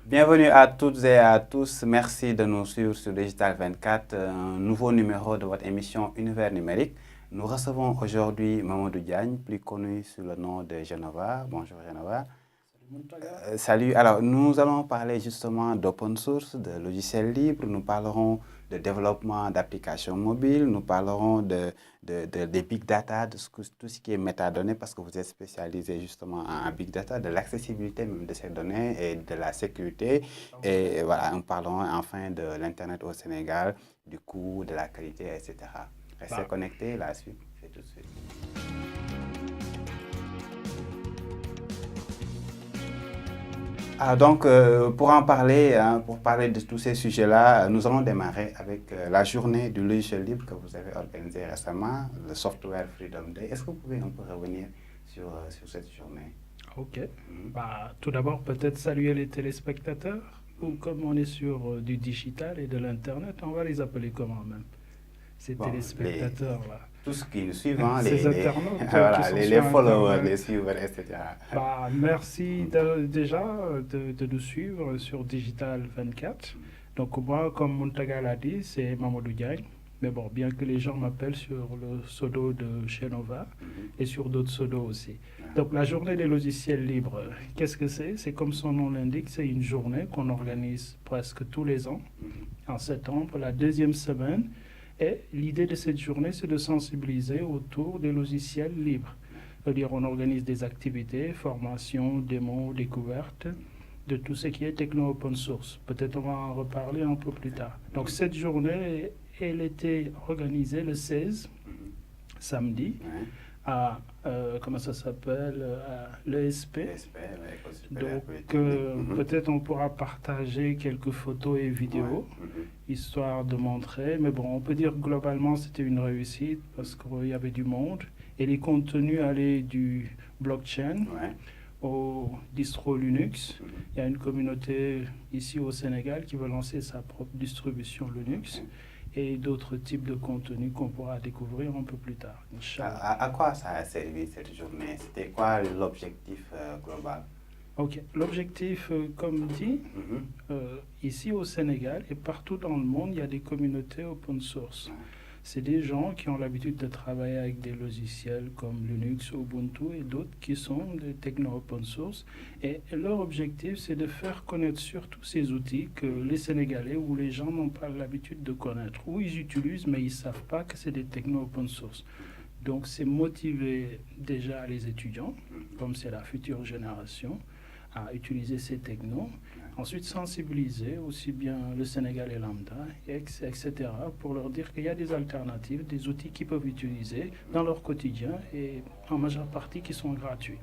Bienvenue à toutes et à tous. Merci de nous suivre sur Digital 24, un nouveau numéro de votre émission Univers numérique. Nous recevons aujourd'hui Mamadou Diagne, plus connu sous le nom de Genova. Bonjour Genova. Salut. Alors, nous allons parler justement d'open source, de logiciels libres. Nous parlerons de développement d'applications mobiles. Nous parlerons des big data, tout ce qui est métadonnées, parce que vous êtes spécialisé justement en big data, de l'accessibilité même de ces données et de la sécurité. Et voilà, nous parlerons enfin de l'Internet au Sénégal, du coût, de la qualité, etc. Restez connectés, la suite, c'est tout de suite. Pour en parler, pour parler de tous ces sujets-là, nous allons démarrer avec la journée du logiciel libre que vous avez organisée récemment, le Software Freedom Day. Est-ce que vous pouvez un peu revenir sur cette journée? Ok. Tout d'abord, peut-être saluer les téléspectateurs, ou comme on est sur du digital et de l'Internet, on va les appeler comment même? Ces téléspectateurs-là. Tous ceux qui nous suivent, ces internautes voilà, qui sont les sur followers, Internet. les suiveurs, etc. Merci déjà de nous suivre sur Digital 24. Donc moi, comme Muntaga l'a dit, c'est Mamadou Diagne. Mais bon, bien que les gens m'appellent sur le pseudo de Genova et sur d'autres pseudos aussi. Donc la journée des logiciels libres, qu'est-ce que c'est? C'est comme son nom l'indique, c'est une journée qu'on organise presque tous les ans, en septembre, la deuxième semaine. Et l'idée de cette journée, c'est de sensibiliser autour des logiciels libres. C'est-à-dire on organise des activités, formations, démos, découvertes, de tout ce qui est techno open source. Peut-être on va en reparler un peu plus tard. Donc cette journée, elle était organisée le 16, samedi, à, comment ça s'appelle, à l'ESP. Donc peut-être on pourra partager quelques photos et vidéos, histoire de montrer. Mais bon, on peut dire globalement c'était une réussite parce qu'il y avait du monde. Et les contenus allaient du blockchain au distro Linux. Il y a une communauté ici au Sénégal qui veut lancer sa propre distribution Linux. Et d'autres types de contenus qu'on pourra découvrir un peu plus tard. À quoi ça a servi cette journée? C'était quoi l'objectif global? Ok, l'objectif, comme dit, ici au Sénégal et partout dans le monde, il y a des communautés open source. C'est des gens qui ont l'habitude de travailler avec des logiciels comme Linux, Ubuntu et d'autres qui sont des techno open source. Et leur objectif, c'est de faire connaître surtout ces outils que les Sénégalais ou les gens n'ont pas l'habitude de connaître. Ou ils utilisent, mais ils ne savent pas que c'est des techno open source. Donc c'est motiver déjà les étudiants, comme c'est la future génération, à utiliser ces technos. Ensuite, sensibiliser aussi bien le Sénégal et lambda, etc., pour leur dire qu'il y a des alternatives, des outils qu'ils peuvent utiliser dans leur quotidien et en majeure partie qui sont gratuits.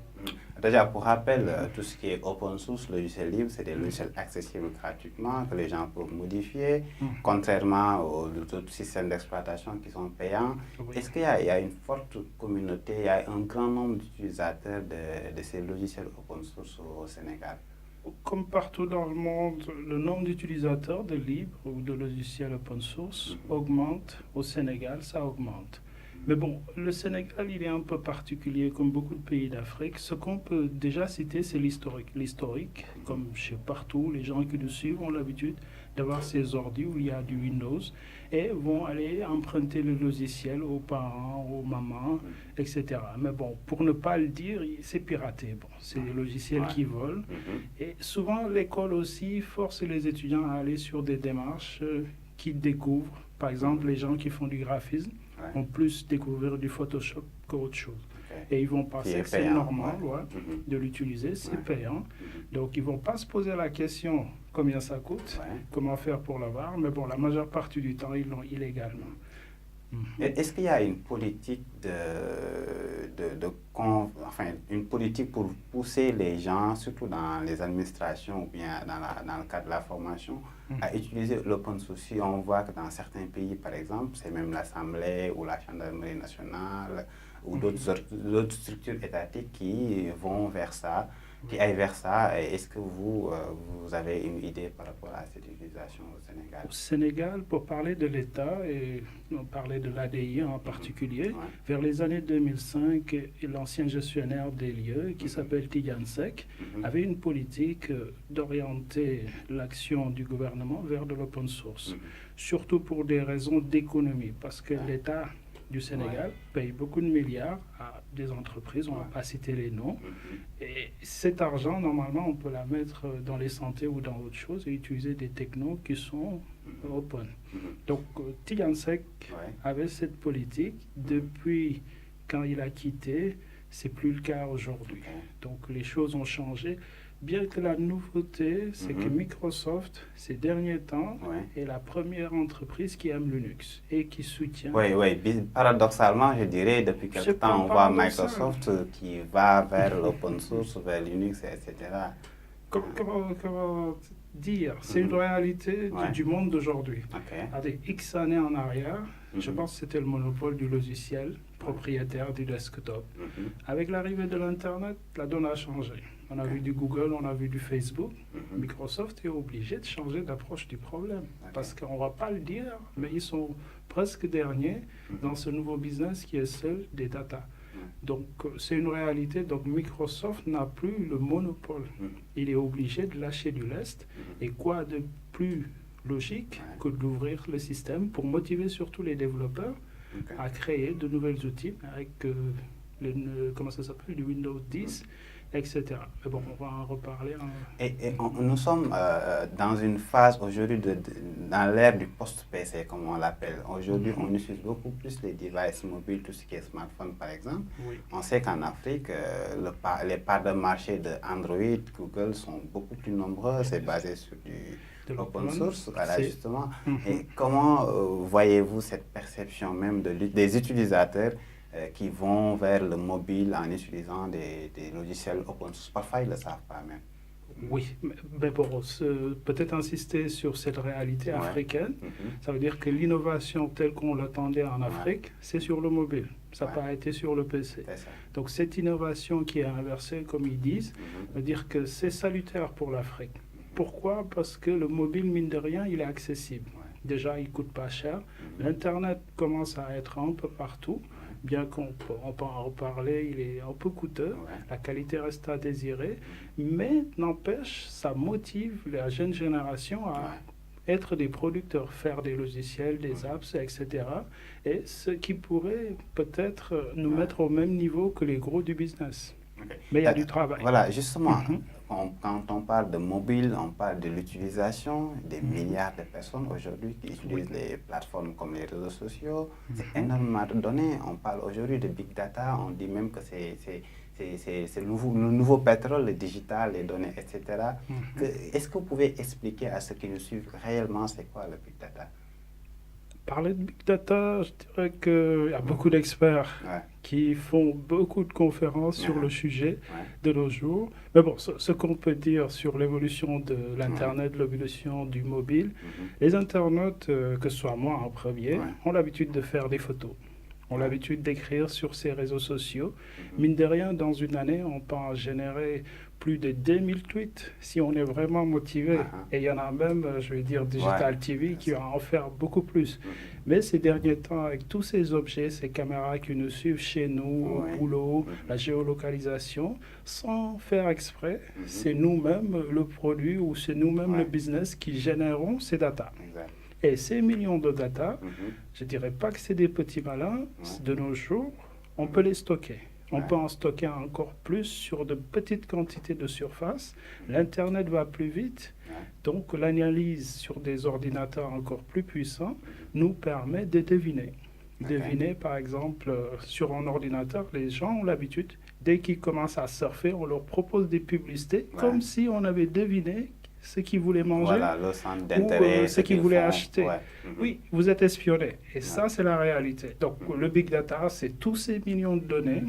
Déjà, pour rappel, tout ce qui est open source, logiciel libre, c'est des logiciels accessibles gratuitement que les gens peuvent modifier, contrairement aux autres systèmes d'exploitation qui sont payants. Est-ce qu'il y a une forte communauté, il y a un grand nombre d'utilisateurs de ces logiciels open source au Sénégal? Comme partout dans le monde, le nombre d'utilisateurs de libres ou de logiciels open source augmente. Au Sénégal, ça augmente. Mais bon, le Sénégal, il est un peu particulier comme beaucoup de pays d'Afrique. Ce qu'on peut déjà citer, c'est l'historique. L'historique, comme chez partout, les gens qui nous suivent ont l'habitude d'avoir ces ordi où il y a du Windows et vont aller emprunter le logiciel aux parents, aux mamans, etc. Mais bon, pour ne pas le dire, c'est piraté. Bon, c'est des logiciels qui volent. Et souvent, l'école aussi force les étudiants à aller sur des démarches qu'ils découvrent. Par exemple, les gens qui font du graphisme vont plus découvrir du Photoshop qu'autre chose. Et ils vont penser que c'est normal de l'utiliser, c'est payant. Donc, ils ne vont pas se poser la question combien ça coûte, comment faire pour l'avoir, mais bon, la majeure partie du temps, ils l'ont illégalement. Est-ce qu'il y a une politique une politique pour pousser les gens, surtout dans les administrations ou bien dans le cadre de la formation, à utiliser l'open source? Si on voit que dans certains pays, par exemple, c'est même l'Assemblée ou la Gendarmerie nationale ou d'autres structures étatiques qui vont vers ça. qui aillent vers ça. Est-ce que vous avez une idée par rapport à cette utilisation au Sénégal? Au Sénégal, pour parler de l'État et on parlait de l'ADI en particulier, Ouais. vers les années 2005, l'ancien gestionnaire des lieux, qui s'appelle Tidiane Seck, avait une politique d'orienter l'action du gouvernement vers de l'open source, surtout pour des raisons d'économie, parce que l'État du Sénégal paye beaucoup de milliards à des entreprises, on ne va pas citer les noms, et cet argent, normalement, on peut la mettre dans les santé ou dans autre chose et utiliser des technos qui sont open. Donc, Tidiane Seck avait cette politique. Depuis quand il a quitté, c'est plus le cas aujourd'hui. Donc, les choses ont changé. Bien que la nouveauté, c'est que Microsoft, ces derniers temps, est la première entreprise qui aime Linux et qui soutient. Oui. Paradoxalement, je dirais, depuis quelque temps, on voit Microsoft qui va vers l'open source, vers Linux, etc. Comment dire? C'est une réalité du monde d'aujourd'hui. Avec X années en arrière, je pense que c'était le monopole du logiciel propriétaire du desktop. Avec l'arrivée de l'Internet, la donne a changé. On a vu du Google, on a vu du Facebook. Microsoft est obligé de changer d'approche du problème. Parce qu'on ne va pas le dire, mais ils sont presque derniers dans ce nouveau business qui est celle des data. Donc, c'est une réalité. Donc, Microsoft n'a plus le monopole. Il est obligé de lâcher du lest. Et quoi de plus logique que d'ouvrir le système pour motiver surtout les développeurs à créer de nouvelles outils avec comment ça s'appelle, du Windows 10, etc. Mais bon, on va en reparler. Nous sommes dans une phase aujourd'hui, dans l'ère du post-PC, comme on l'appelle. Aujourd'hui, on utilise beaucoup plus les devices mobiles, tout ce qui est smartphone, par exemple. On sait qu'en Afrique, les parts de marché de Android, Google sont beaucoup plus nombreuses. C'est basé sur de l'open source, voilà, justement. Et comment voyez-vous cette perception même des utilisateurs qui vont vers le mobile en utilisant des logiciels open source? Parfois, ils ne le savent pas même. Oui, mais bon, peut-être insister sur cette réalité africaine. Ça veut dire que l'innovation telle qu'on l'attendait en Afrique, c'est sur le mobile. Ça n'a pas été sur le PC. Donc cette innovation qui est inversée, comme ils disent, veut dire que c'est salutaire pour l'Afrique. Pourquoi? Parce que le mobile, mine de rien, il est accessible. Déjà, il ne coûte pas cher. L'Internet commence à être un peu partout. Bien qu'on peut en reparler, il est un peu coûteux. La qualité reste à désirer. Mais n'empêche, ça motive la jeune génération à être des producteurs, faire des logiciels, des apps, etc. Et ce qui pourrait peut-être nous mettre au même niveau que les gros du business. Mais il y a du travail. Voilà, justement, quand on parle de mobile, on parle de l'utilisation des milliards de personnes aujourd'hui qui utilisent les plateformes comme les réseaux sociaux. C'est énormément de données. On parle aujourd'hui de big data. On dit même que c'est le nouveau pétrole, le digital, les données, etc. Est-ce que vous pouvez expliquer à ceux qui nous suivent réellement c'est quoi le big data? Parler de big data, je dirais qu'il y a beaucoup d'experts qui font beaucoup de conférences sur le sujet de nos jours. Mais bon, ce qu'on peut dire sur l'évolution de l'Internet, l'évolution du mobile, les internautes, que ce soit moi en premier, ont l'habitude de faire des photos. Ont l'habitude d'écrire sur ces réseaux sociaux. Mine de rien, dans une année, on peut en générer plus de 2000 tweets si on est vraiment motivé. Et il y en a même, je vais dire, Digital TV qui va en faire beaucoup plus. Mais ces derniers temps, avec tous ces objets, ces caméras qui nous suivent chez nous, au boulot, la géolocalisation, sans faire exprès, c'est nous-mêmes le produit ou c'est nous-mêmes le business qui générons ces datas. Et ces millions de data, je ne dirais pas que c'est des petits malins. De nos jours, on peut les stocker. On peut en stocker encore plus sur de petites quantités de surface. L'Internet va plus vite. Donc, l'analyse sur des ordinateurs encore plus puissants nous permet de deviner. Deviner, par exemple, sur un ordinateur, les gens ont l'habitude, dès qu'ils commencent à surfer, on leur propose des publicités comme si on avait deviné ce qu'ils voulaient manger ou ce qu'ils voulaient acheter. Oui, vous êtes espionné. Et ça, c'est la réalité. Donc, le big data, c'est tous ces millions de données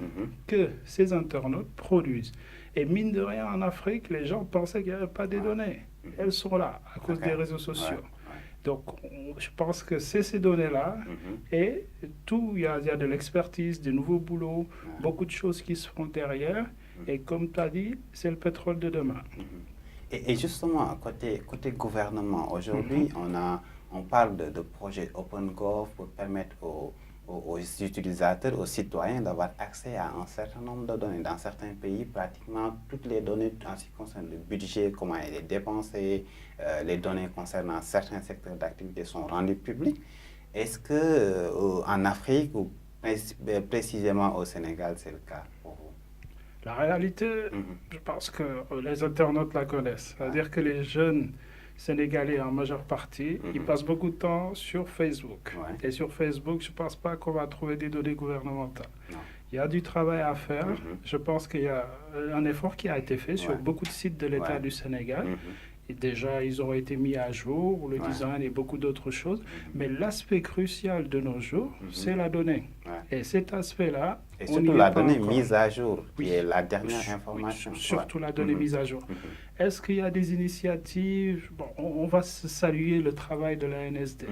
que ces internautes produisent. Et mine de rien, en Afrique, les gens pensaient qu'il n'y avait pas de données. Elles sont là, à cause des réseaux sociaux. Donc, je pense que c'est ces données-là. Et tout, il y a de l'expertise, des nouveaux boulots, beaucoup de choses qui se font derrière. Et comme tu as dit, c'est le pétrole de demain. Et justement, côté gouvernement, aujourd'hui, on parle de projets OpenGov pour permettre aux utilisateurs, aux citoyens d'avoir accès à un certain nombre de données. Dans certains pays, pratiquement toutes les données en ce qui concerne le budget, comment il est dépensé, les données concernant certains secteurs d'activité sont rendues publiques. Est-ce qu'en Afrique ou précisément au Sénégal, c'est le cas pour vous? La réalité, je pense que les internautes la connaissent. C'est-à-dire que les jeunes Sénégalais, en majeure partie, ils passent beaucoup de temps sur Facebook. Et sur Facebook, je ne pense pas qu'on va trouver des données gouvernementales. Non. Il y a du travail à faire. Je pense qu'il y a un effort qui a été fait sur beaucoup de sites de l'État du Sénégal. Et déjà, ils ont été mis à jour, le design et beaucoup d'autres choses. Mais l'aspect crucial de nos jours, c'est la donnée. Et cet aspect-là... Et surtout la donnée mise à jour, qui est la dernière information. Surtout la donnée mise à jour. Est-ce qu'il y a des initiatives? Bon, on va saluer le travail de l'ANSD.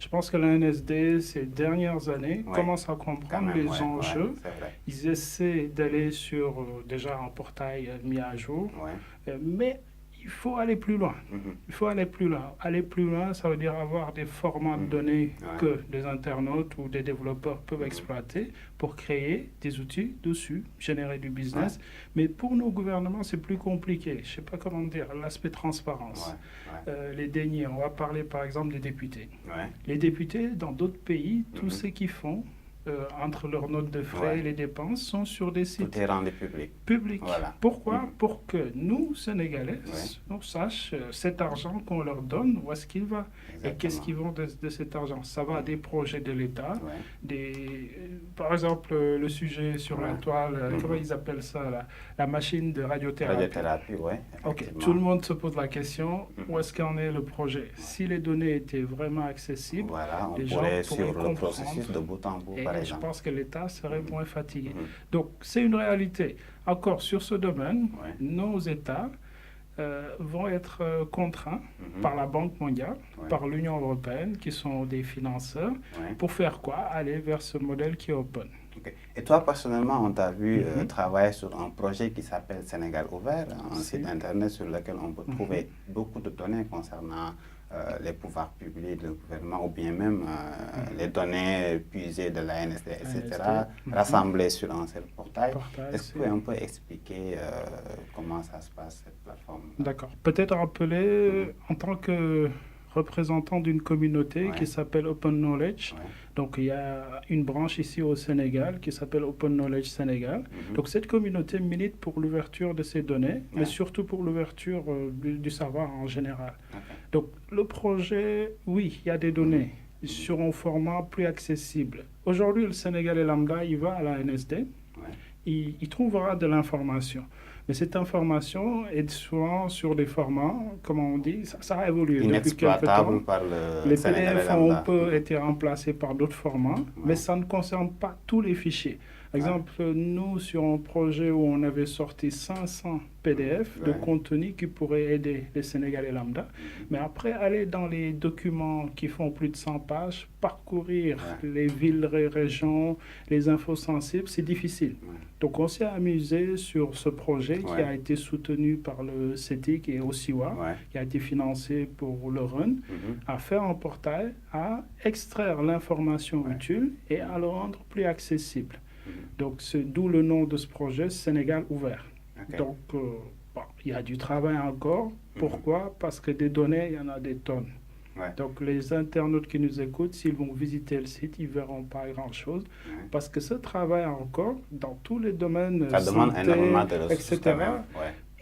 Je pense que l'ANSD, ces dernières années, commence à comprendre les enjeux. Ils essaient d'aller sur déjà un portail mis à jour. Mais il faut aller plus loin. Il faut aller plus loin. Aller plus loin, ça veut dire avoir des formats de données que des internautes ou des développeurs peuvent exploiter pour créer des outils dessus, générer du business. Mais pour nos gouvernements, c'est plus compliqué. Je ne sais pas comment dire, l'aspect transparence. Les deniers, on va parler par exemple des députés. Les députés, dans d'autres pays, tout ce qu'ils font, entre leurs notes de frais et les dépenses, sont sur des sites tout est rendu public. Voilà. Pourquoi? Pour que nous, Sénégalais, on sache cet argent qu'on leur donne, où est-ce qu'il va. Exactement. Et qu'est-ce qu'ils vont de cet argent. Ça va à des projets de l'État, par exemple, le sujet sur la toile, comment ils appellent ça, la machine de radiothérapie. Tout le monde se pose la question, où est-ce qu'en est le projet? Si les données étaient vraiment accessibles, on les gens pourrait pourraient suivre le comprendre. processus de bout en bout. Et je pense que l'État serait moins fatigué. Donc, c'est une réalité. Encore sur ce domaine, nos États vont être contraints par la Banque mondiale, par l'Union européenne, qui sont des financeurs, pour faire quoi? Aller vers ce modèle qui est open. Et toi, personnellement, on t'a vu travailler sur un projet qui s'appelle Sénégal Ouvert, un site internet sur lequel on peut trouver beaucoup de données concernant les pouvoirs publics, le gouvernement, ou bien même les données puisées de l'ANSD, etc., rassemblées sur un seul portail. Est-ce que vous pouvez un peu expliquer comment ça se passe, cette plateforme? D'accord. Peut-être rappeler, en tant que représentant d'une communauté qui s'appelle Open Knowledge. Donc, il y a une branche ici au Sénégal qui s'appelle Open Knowledge Sénégal. Donc, cette communauté milite pour l'ouverture de ces données, mais surtout pour l'ouverture du savoir en général. Donc, le projet, oui, il y a des données sur un format plus accessible. Aujourd'hui, le Sénégalais lambda, il va à la NSD, il trouvera de l'information. Mais cette information est souvent sur des formats, comment on dit, ça a évolué depuis quelques temps. Par le Les Sénégalais PDF ont un lambda. peu été remplacés par d'autres formats, mais ça ne concerne pas tous les fichiers. Par exemple, nous, sur un projet où on avait sorti 500 PDF de contenu qui pourrait aider les Sénégalais lambda, mais après, aller dans les documents qui font plus de 100 pages, parcourir les villes, les régions, les infos sensibles, c'est difficile. Donc, on s'est amusé sur ce projet qui a été soutenu par le CETIC et OSIWA, qui a été financé pour le run, à faire un portail, à extraire l'information utile et à le rendre plus accessible. Donc, c'est d'où le nom de ce projet, Sénégal Ouvert. Donc, il y a du travail encore. Pourquoi? Parce que des données, il y en a des tonnes. Donc, les internautes qui nous écoutent, s'ils vont visiter le site, ils ne verront pas grand-chose. Parce que ce travail encore, dans tous les domaines, Ça demande santé, énormément de ressources etc., quand même.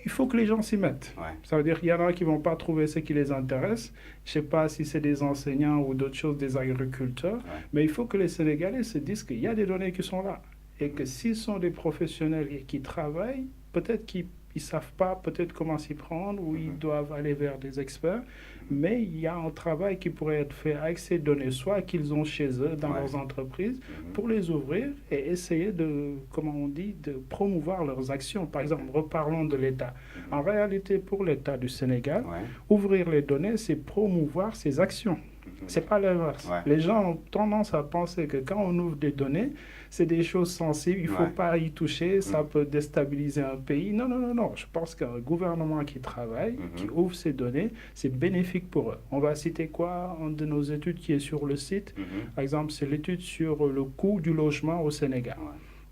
il faut que les gens s'y mettent. Ça veut dire qu'il y en a qui ne vont pas trouver ce qui les intéresse. Je ne sais pas si c'est des enseignants ou d'autres choses, des agriculteurs. Mais il faut que les Sénégalais se disent qu'il y a des données qui sont là. Et que s'ils sont des professionnels et qui travaillent, peut-être qu'ils ne savent pas peut-être comment s'y prendre ou ils doivent aller vers des experts. Mais il y a un travail qui pourrait être fait avec ces données, soit qu'ils ont chez eux, dans leurs entreprises, pour les ouvrir et essayer de, comment on dit, de promouvoir leurs actions. Par exemple, reparlons de l'État. En réalité, pour l'État du Sénégal, ouvrir les données, c'est promouvoir ses actions. C'est pas l'inverse. Ouais. Les gens ont tendance à penser que quand on ouvre des données, c'est des choses sensibles, il ne faut pas y toucher, ça peut déstabiliser un pays. Non, non, non, non. Je pense qu'un gouvernement qui travaille, qui ouvre ces données, c'est bénéfique pour eux. On va citer quoi? Une de nos études qui est sur le site, par exemple, c'est l'étude sur le coût du logement au Sénégal.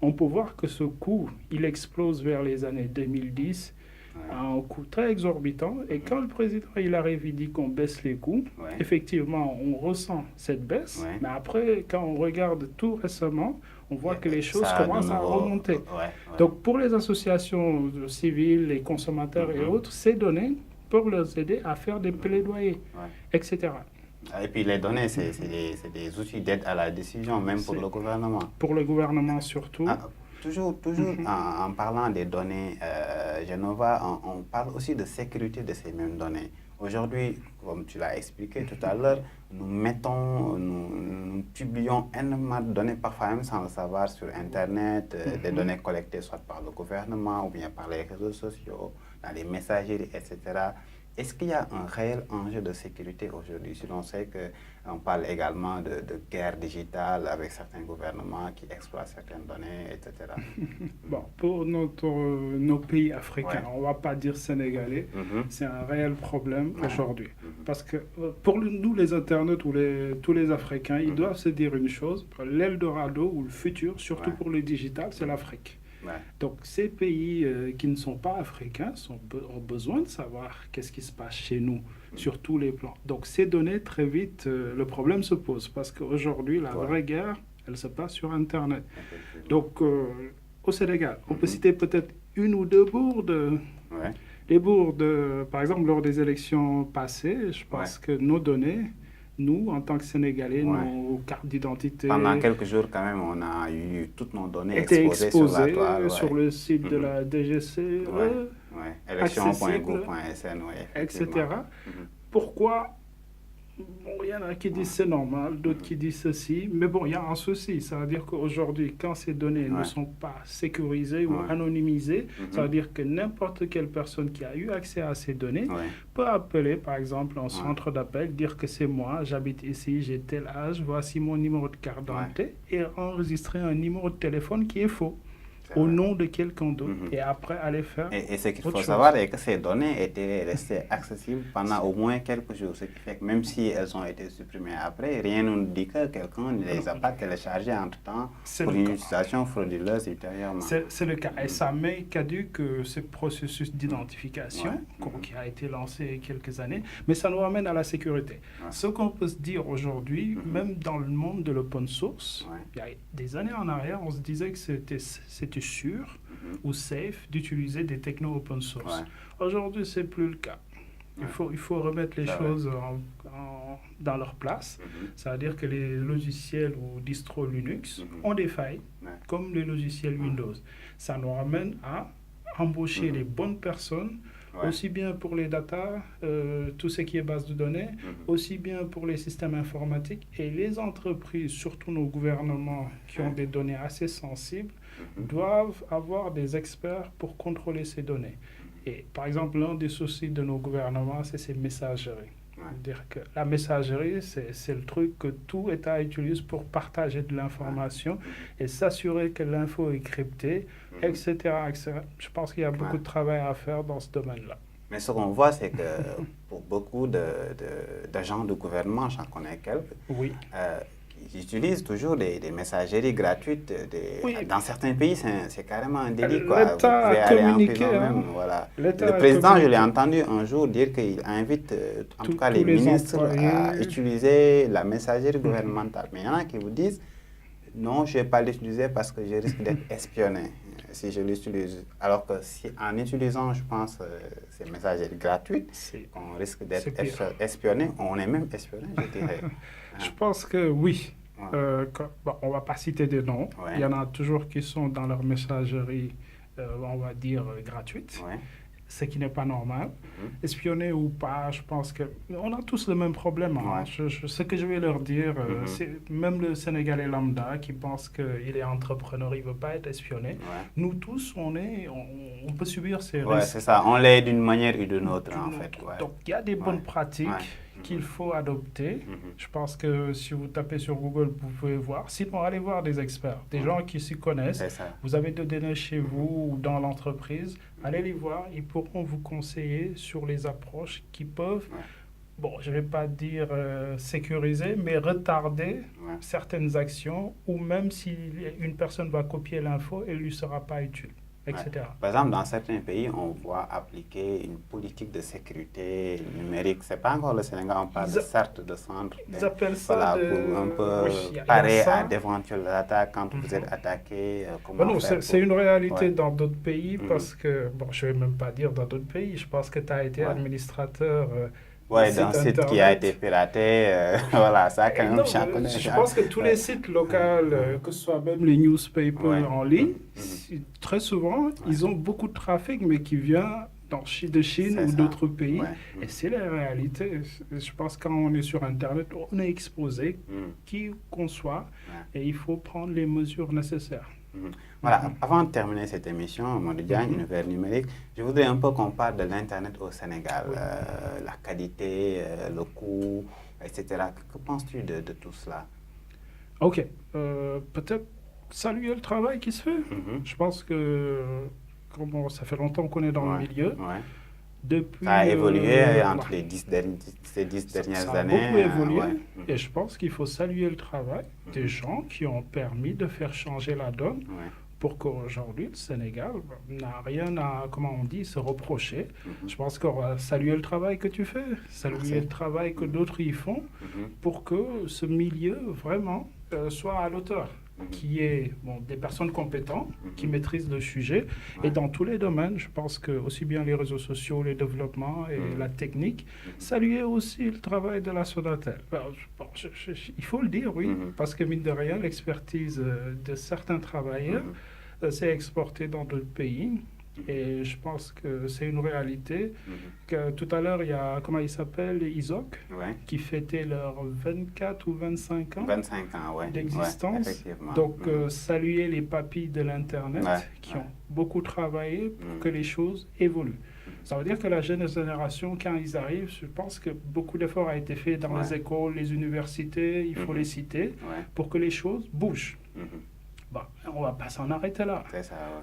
On peut voir que ce coût, il explose vers les années 2010, à un coût très exorbitant. Et quand le président il arrive, il dit qu'on baisse les coûts, effectivement, on ressent cette baisse. Mais après, quand on regarde tout récemment, on voit que les choses commencent à remonter. Donc, pour les associations civiles, les consommateurs et autres, ces données peuvent leur aider à faire des plaidoyers, etc. Et puis les données, c'est des outils d'aide à la décision, même pour le gouvernement. Pour le gouvernement surtout. Toujours en parlant des données, Genova, on parle aussi de sécurité de ces mêmes données. Aujourd'hui, comme tu l'as expliqué tout à l'heure, nous publions énormément de données, parfois même sans le savoir, sur Internet, des données collectées soit par le gouvernement ou bien par les réseaux sociaux, dans les messageries, etc. Est-ce qu'il y a un réel enjeu de sécurité aujourd'hui? Si l'on sait qu'on parle également de guerre digitale avec certains gouvernements qui exploitent certaines données, etc. Bon, pour nos pays africains, on ne va pas dire sénégalais, c'est un réel problème aujourd'hui. Parce que pour nous, les internautes ou tous les Africains, ils doivent se dire une chose, l'Eldorado ou le futur, surtout pour le digital, c'est l'Afrique. Donc, ces pays qui ne sont pas africains ont besoin de savoir qu'est-ce qui se passe chez nous, sur tous les plans. Donc, ces données, très vite, le problème se pose. Parce qu'aujourd'hui, la vraie guerre, elle se passe sur Internet. Donc, au Sénégal, on peut citer peut-être une ou deux bourdes. Les bourdes, par exemple, lors des élections passées, je pense que nos données... Nous, en tant que Sénégalais, nos cartes d'identité... Pendant quelques jours, quand même, on a eu toutes nos données exposées sur la toile. Sur le site de la DGC, élection.gouv.sn, etc. Pourquoi? Il y en a qui disent c'est normal, d'autres qui disent ceci. Mais bon, il y a un souci. Ça veut dire qu'aujourd'hui, quand ces données ne sont pas sécurisées ou anonymisées, ça veut dire que n'importe quelle personne qui a eu accès à ces données peut appeler, par exemple, un centre d'appel, dire que c'est moi, j'habite ici, j'ai tel âge, voici mon numéro de carte d'identité, et enregistrer un numéro de téléphone qui est faux. Au nom de quelqu'un d'autre, et après aller faire Et ce qu'il faut savoir est que ces données étaient restées accessibles pendant au moins quelques jours, ce qui fait que même si elles ont été supprimées après, rien ne nous dit que quelqu'un ne les a pas téléchargées entre-temps pour une utilisation frauduleuse ultérieurement. C'est le cas, et ça met caduque ce processus d'identification qui a été lancé il y a quelques années, mais ça nous ramène à la sécurité. Ce qu'on peut se dire aujourd'hui, même dans le monde de l'open source, il y a des années en arrière, on se disait que c'était sûr ou safe d'utiliser des technos open source. Aujourd'hui, c'est plus le cas. Il faut remettre les choses dans leur place. Ça veut dire que les logiciels ou distros Linux ont des failles, comme les logiciels Windows. Ça nous ramène à embaucher les bonnes personnes, aussi bien pour les data, tout ce qui est base de données, aussi bien pour les systèmes informatiques et les entreprises, surtout nos gouvernements qui ont des données assez sensibles, doivent avoir des experts pour contrôler ces données. Et par exemple, l'un des soucis de nos gouvernements, c'est ces messageries. C'est-à-dire que la messagerie, c'est le truc que tout État utilise pour partager de l'information et s'assurer que l'info est cryptée, etc., etc. Je pense qu'il y a beaucoup de travail à faire dans ce domaine-là. Mais ce qu'on voit, c'est que pour beaucoup d'agents de gouvernement, j'en connais quelques, ils utilisent toujours des messageries gratuites. Dans certains pays, c'est carrément un délit. Vous pouvez aller en prison même. Voilà. Le président, je l'ai entendu un jour dire qu'il invite en tout cas les ministres à utiliser la messagerie gouvernementale. Mais il y en a qui vous disent non, je ne vais pas l'utiliser parce que je risque d'être espionné si je l'utilise. Alors que en utilisant, je pense, ces messageries gratuites, on risque d'être espionné. On est même espionné, je dirais. Je pense que oui. On ne va pas citer des noms. Il y en a toujours qui sont dans leur messagerie, on va dire, gratuite. Ce qui n'est pas normal. Espionner ou pas, je pense qu'on a tous le même problème. Ce que je vais leur dire, c'est même le Sénégalais lambda qui pense qu'il est entrepreneur, il ne veut pas être espionné. Nous tous, on peut subir ces risques. C'est ça, on l'est d'une manière ou d'une autre, en fait. Donc, il y a des bonnes pratiques. qu'il faut adopter. Je pense que si vous tapez sur Google, vous pouvez voir. Sinon, allez voir des experts, des gens qui s'y connaissent. Vous avez des données chez vous ou dans l'entreprise. Allez les voir, ils pourront vous conseiller sur les approches qui peuvent, bon, je ne vais pas dire sécuriser, mais retarder certaines actions, ou même si une personne va copier l'info, elle ne lui sera pas utile. Etc. Par exemple, dans certains pays, on voit appliquer une politique de sécurité numérique. Ce n'est pas encore le Sénégal, on parle certes de centres. Ils appellent ça pour un peu parer à d'éventuelles attaques quand vous êtes attaqué. C'est une réalité dans d'autres pays parce que, bon, je ne vais même pas dire dans d'autres pays, je pense que tu as été administrateur. D'un site qui a été piraté, voilà, ça quand même connaît. Je pense que tous les sites locaux, que ce soit même les newspapers en ligne, très souvent, ils ont beaucoup de trafic, mais qui vient de Chine ou d'autres pays. Et c'est la réalité. Je pense que quand on est sur Internet, on est exposé, qui qu'on soit, et il faut prendre les mesures nécessaires. Voilà, avant de terminer cette émission, Mamadou Diagne, Univers numérique, je voudrais un peu qu'on parle de l'Internet au Sénégal, la qualité, le coût, etc. Que penses-tu de tout cela? Ok, peut-être saluer le travail qui se fait. Je pense que, comme ça fait longtemps qu'on est dans le milieu, depuis, ça a évolué entre ces 10 dernières années. Ça a beaucoup évolué et je pense qu'il faut saluer le travail des gens qui ont permis de faire changer la donne pour qu'aujourd'hui le Sénégal n'a rien à, comment on dit, se reprocher. Je pense qu'on va saluer le travail que tu fais, saluer le travail que d'autres y font pour que ce milieu vraiment soit à l'auteur. Qui est des personnes compétentes, qui maîtrisent le sujet. Et dans tous les domaines, je pense que aussi bien les réseaux sociaux, les développements et la technique, saluer aussi le travail de la Sonatel. Il faut le dire, oui, parce que mine de rien, l'expertise de certains travailleurs s'est exportée dans d'autres pays. Et je pense que c'est une réalité. Que tout à l'heure, il y a, comment il s'appelle, ISOC, qui fêtait leurs 24 ou 25 ans, d'existence. Donc, saluer les papilles de l'Internet qui ont beaucoup travaillé pour que les choses évoluent. Ça veut dire que la jeune génération, quand ils arrivent, je pense que beaucoup d'efforts a été fait dans les écoles, les universités, il faut les citer, pour que les choses bougent. On ne va pas s'en arrêter là.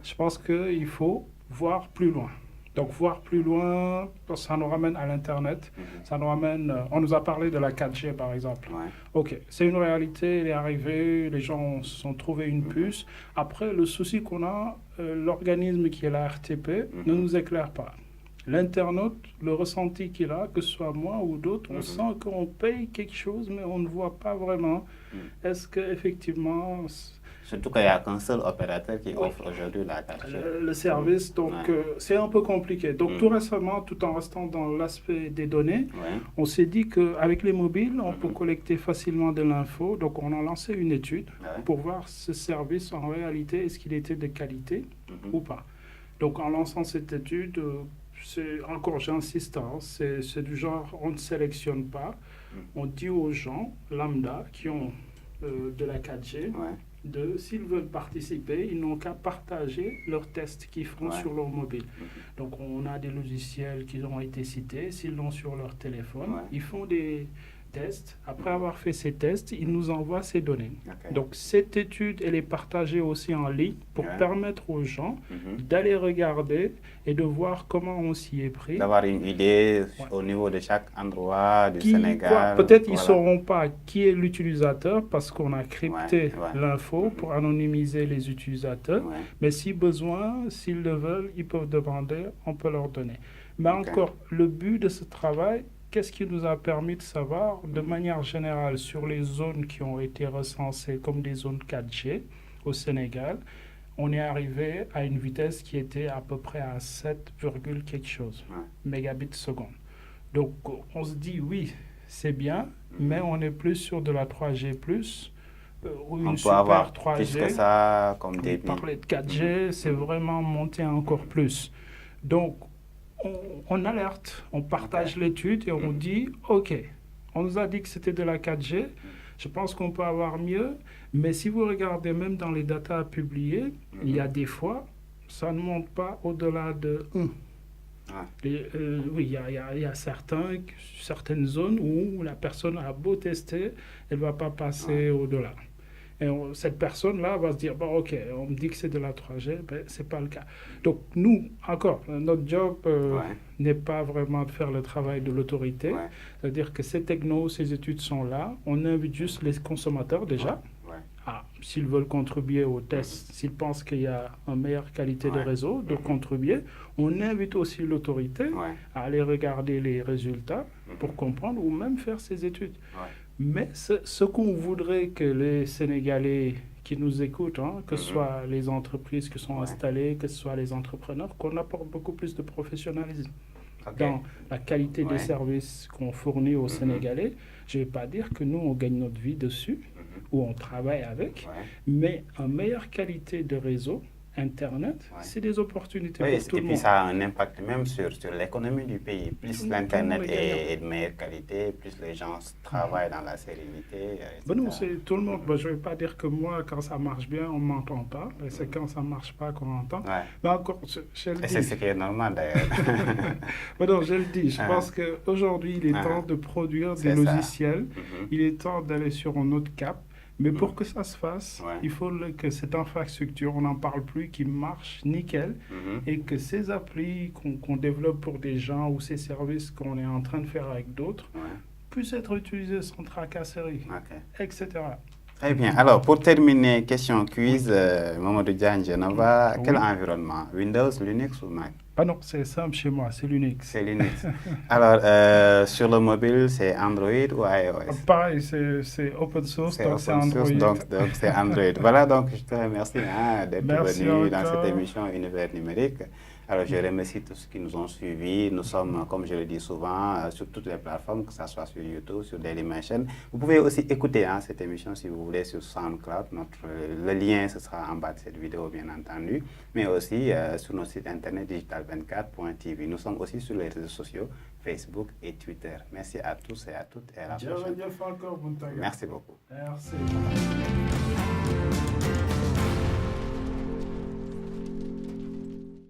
Je pense qu'il faut voir plus loin. Donc, voir plus loin, ça nous ramène à l'Internet. Ça nous ramène... on nous a parlé de la 4G, par exemple. OK, c'est une réalité, elle est arrivée, les gens se sont trouvés une puce. Après, le souci qu'on a, l'organisme qui est la RTP ne nous éclaire pas. L'internaute, le ressenti qu'il a, que ce soit moi ou d'autres, on sent qu'on paye quelque chose, mais on ne voit pas vraiment. Est-ce qu'effectivement... Surtout qu'il n'y a qu'un seul opérateur qui offre aujourd'hui la 4G. Le service, donc c'est un peu compliqué. Donc tout récemment, tout en restant dans l'aspect des données, on s'est dit qu'avec les mobiles, on peut collecter facilement de l'info. Donc on a lancé une étude pour voir ce service en réalité, est-ce qu'il était de qualité ou pas. Donc en lançant cette étude, encore j'insiste, c'est du genre, on ne sélectionne pas. On dit aux gens lambda qui ont de la 4G, s'ils veulent participer, ils n'ont qu'à partager leurs tests qu'ils font sur leur mobile. Donc, on a des logiciels qui ont été cités. S'ils l'ont sur leur téléphone, ils font des tests. Après avoir fait ces tests, ils nous envoient ces données. Donc, cette étude, elle est partagée aussi en ligne pour permettre aux gens d'aller regarder et de voir comment on s'y est pris. D'avoir une idée au niveau de chaque endroit du Sénégal. Peut-être ils ne sauront pas qui est l'utilisateur parce qu'on a crypté l'info pour anonymiser les utilisateurs. Mais si besoin, s'ils le veulent, ils peuvent demander, on peut leur donner. Mais encore, le but de ce travail, qu'est-ce qui nous a permis de savoir, de manière générale, sur les zones qui ont été recensées comme des zones 4G au Sénégal, on est arrivé à une vitesse qui était à peu près à 7, quelque chose mégabits seconde. Donc, on se dit, oui, c'est bien, mais on est plus sur de la 3G+, ou une super 3G. Plus que ça, comme débit. Parler de 4G, c'est vraiment monter encore plus. Donc, on alerte, on partage l'étude et on dit, OK, on nous a dit que c'était de la 4G, je pense qu'on peut avoir mieux, mais si vous regardez même dans les datas publiées, il y a des fois, ça ne monte pas au-delà de 1. Oui, il y a certaines zones où la personne a beau tester, elle ne va pas passer au-delà. Et cette personne-là va se dire, bon, ok, on me dit que c'est de la 3G, ben, ce n'est pas le cas. Donc, nous, encore, notre job n'est pas vraiment de faire le travail de l'autorité. C'est-à-dire que ces technos, ces études sont là. On invite juste les consommateurs déjà. S'ils veulent contribuer au test, s'ils pensent qu'il y a une meilleure qualité de réseau, de contribuer. On invite aussi l'autorité à aller regarder les résultats pour comprendre ou même faire ses études. Mais ce qu'on voudrait que les Sénégalais qui nous écoutent, que ce soit les entreprises qui sont installées, que ce soit les entrepreneurs, qu'on apporte beaucoup plus de professionnalisme dans la qualité des services qu'on fournit aux Sénégalais. Je ne vais pas dire que nous, on gagne notre vie dessus, ou on travaille avec, mais une meilleure qualité de réseau, Internet, c'est des opportunités pour tout le monde. Et puis ça a un impact même sur l'économie du pays. Plus l'Internet est de meilleure qualité, plus les gens travaillent dans la sérénité. Non, c'est tout le monde. Je ne vais pas dire que moi, quand ça marche bien, on ne m'entend pas. C'est quand ça ne marche pas qu'on entend. Mais encore, je le dis. Et c'est ce qui est normal d'ailleurs. Non, je le dis. Je pense qu'aujourd'hui, il est temps de produire des logiciels. Il est temps d'aller sur un autre cap. Mais pour que ça se fasse, il faut que cette infrastructure, on n'en parle plus, qui marche nickel, et que ces applis qu'on développe pour des gens ou ces services qu'on est en train de faire avec d'autres puissent être utilisés sans tracasserie, etc. Très bien. Alors, pour terminer, question quiz, Mamadou Diagne Genova, quel environnement? Windows, Linux ou Mac? Non, c'est simple chez moi, c'est Linux. C'est Linux. Alors, sur le mobile, c'est Android ou iOS? Pareil, c'est open source, donc c'est Android. Donc c'est Android. Voilà, donc je te remercie d'être venu dans cette émission Univers numérique. Alors, je remercie tous ceux qui nous ont suivis. Nous sommes, comme je le dis souvent, sur toutes les plateformes, que ce soit sur YouTube, sur Dailymotion. Vous pouvez aussi écouter cette émission, si vous voulez, sur SoundCloud. Le lien, ce sera en bas de cette vidéo, bien entendu. Mais aussi sur notre site internet digital24.tv. Nous sommes aussi sur les réseaux sociaux, Facebook et Twitter. Merci à tous et à toutes. Et à la prochaine. Merci beaucoup. Merci beaucoup. Merci.